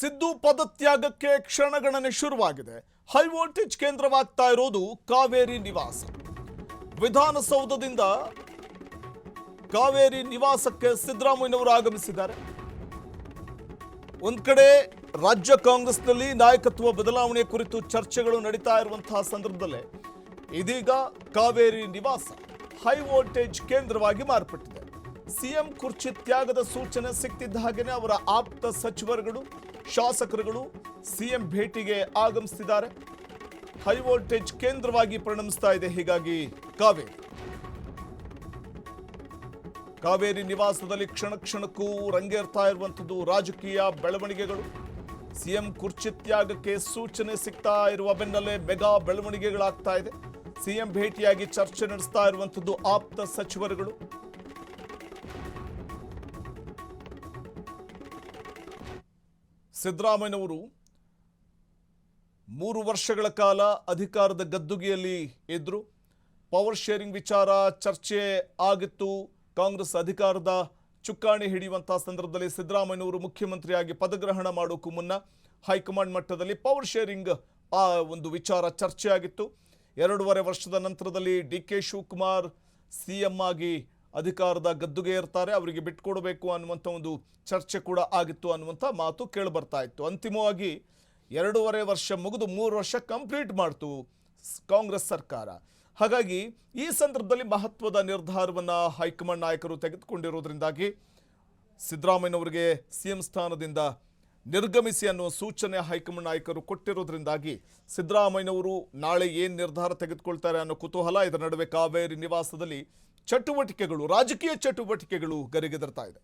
ಸಿದ್ದು ಪದತ್ಯಾಗಕ್ಕೆ ಕ್ಷಣಗಣನೆ ಶುರುವಾಗಿದೆ. High voltage ಕೇಂದ್ರವಾಗ್ತಾ ಇರೋದು ಕಾವೇರಿ ನಿವಾಸ. ವಿಧಾನಸೌಧದಿಂದ ಕಾವೇರಿ ನಿವಾಸಕ್ಕೆ ಸಿದ್ದರಾಮಯ್ಯನವರು ಆಗಮಿಸಿದ್ದಾರೆ. ಒಂದ್ ಕಡೆ ರಾಜ್ಯ ಕಾಂಗ್ರೆಸ್ನಲ್ಲಿ ನಾಯಕತ್ವ ಬದಲಾವಣೆ ಕುರಿತು ಚರ್ಚೆಗಳು ನಡೀತಾ ಇರುವಂತಹ ಸಂದರ್ಭದಲ್ಲೇ ಇದೀಗ ಕಾವೇರಿ ನಿವಾಸ ಹೈ ವೋಲ್ಟೇಜ್ ಕೇಂದ್ರವಾಗಿ ಮಾರ್ಪಟ್ಟಿದೆ. ಸಿಎಂ ಕುರ್ಚಿ ತ್ಯಾಗದ ಸೂಚನೆ ಸಿಕ್ತಿದ್ದ ಹಾಗೆಯೇ ಅವರ ಆಪ್ತ ಸಚಿವರುಗಳು, ಶಾಸಕರುಗಳು ಸಿಎಂ ಭೇಟಿಗೆ ಆಗಮಿಸುತ್ತಿದ್ದಾರೆ. ಹೈ ವೋಲ್ಟೇಜ್ ಕೇಂದ್ರವಾಗಿ ಪರಿಣಮಿಸ್ತಾ ಇದೆ ಹೀಗಾಗಿ ಕಾವೇರಿ ನಿವಾಸದಲ್ಲಿ ಕ್ಷಣ ಕ್ಷಣಕ್ಕೂ ರಂಗೇರ್ತಾ ಇರುವಂಥದ್ದು ರಾಜಕೀಯ ಬೆಳವಣಿಗೆಗಳು. ಸಿಎಂ ಕುರ್ಚಿ ತ್ಯಾಗಕ್ಕೆ ಸೂಚನೆ ಸಿಗ್ತಾ ಇರುವ ಬೆನ್ನಲ್ಲೇ ಮೆಗಾ ಬೆಳವಣಿಗೆಗಳಾಗ್ತಾ ಇದೆ. ಸಿಎಂ ಭೇಟಿಯಾಗಿ ಚರ್ಚೆ ನಡೆಸ್ತಾ ಇರುವಂಥದ್ದು ಆಪ್ತ ಸಚಿವರುಗಳು. ಸಿದ್ದರಾಮಯ್ಯನವರು 3 ವರ್ಷಗಳ ಕಾಲ ಅಧಿಕಾರದ ಗದ್ದುಗೆಯಲ್ಲಿ ಇದ್ರು. ಪವರ್ ಶೇರಿಂಗ್ ವಿಚಾರ ಚರ್ಚೆ ಆಗಿತ್ತು. ಕಾಂಗ್ರೆಸ್ ಅಧಿಕಾರದ ಚುಕ್ಕಾಣಿ ಹಿಡಿಯುವಂತಹ ಸಂದರ್ಭದಲ್ಲಿ ಸಿದ್ದರಾಮಯ್ಯನವರು ಮುಖ್ಯಮಂತ್ರಿಯಾಗಿ ಪದಗ್ರಹಣ ಮಾಡೋಕ್ಕೂ ಮುನ್ನ ಹೈಕಮಾಂಡ್ ಮಟ್ಟದಲ್ಲಿ ಪವರ್ ಶೇರಿಂಗ್ ಒಂದು ವಿಚಾರ ಚರ್ಚೆ ಆಗಿತ್ತು. 2.5 ವರ್ಷದ ನಂತರದಲ್ಲಿ ಡಿ.ಕೆ. ಶಿವಕುಮಾರ್ ಸಿಎಂ ಆಗಿ ಅಧಿಕಾರದ ಗದ್ದುಗೆ ಇರ್ತಾರೆ, ಅವರಿಗೆ ಬಿಟ್ಕೊಡಬೇಕು ಅನ್ನುವಂಥ ಒಂದು ಚರ್ಚೆ ಕೂಡ ಆಗಿತ್ತು ಅನ್ನುವಂಥ ಮಾತು ಕೇಳಿಬರ್ತಾ ಇತ್ತು. ಅಂತಿಮವಾಗಿ 2.5 ವರ್ಷ ಮುಗಿದು 3 ವರ್ಷ ಕಂಪ್ಲೀಟ್ ಮಾಡ್ತು ಕಾಂಗ್ರೆಸ್ ಸರ್ಕಾರ. ಹಾಗಾಗಿ ಈ ಸಂದರ್ಭದಲ್ಲಿ ಮಹತ್ವದ ನಿರ್ಧಾರವನ್ನು ಹೈಕಮಾಂಡ್ ನಾಯಕರು ತೆಗೆದುಕೊಂಡಿರೋದ್ರಿಂದಾಗಿ ಸಿದ್ದರಾಮಯ್ಯನವರಿಗೆ ಸಿಎಂ ಸ್ಥಾನದಿಂದ ನಿರ್ಗಮಿಸಿ ಅನ್ನುವ ಸೂಚನೆ ಹೈಕಮಾಂಡ್ ನಾಯಕರು ಕೊಟ್ಟಿರೋದ್ರಿಂದಾಗಿ ಸಿದ್ದರಾಮಯ್ಯನವರು ನಾಳೆ ಏನು ನಿರ್ಧಾರ ತೆಗೆದುಕೊಳ್ತಾರೆ ಅನ್ನೋ ಕುತೂಹಲ. ಇದರ ನಡುವೆ ಕಾವೇರಿ ನಿವಾಸದಲ್ಲಿ ರಾಜಕೀಯ ಚಟುವಟಿಕೆಗಳು ಗರಿಗೆದರ್ತಾ ಇದೆ.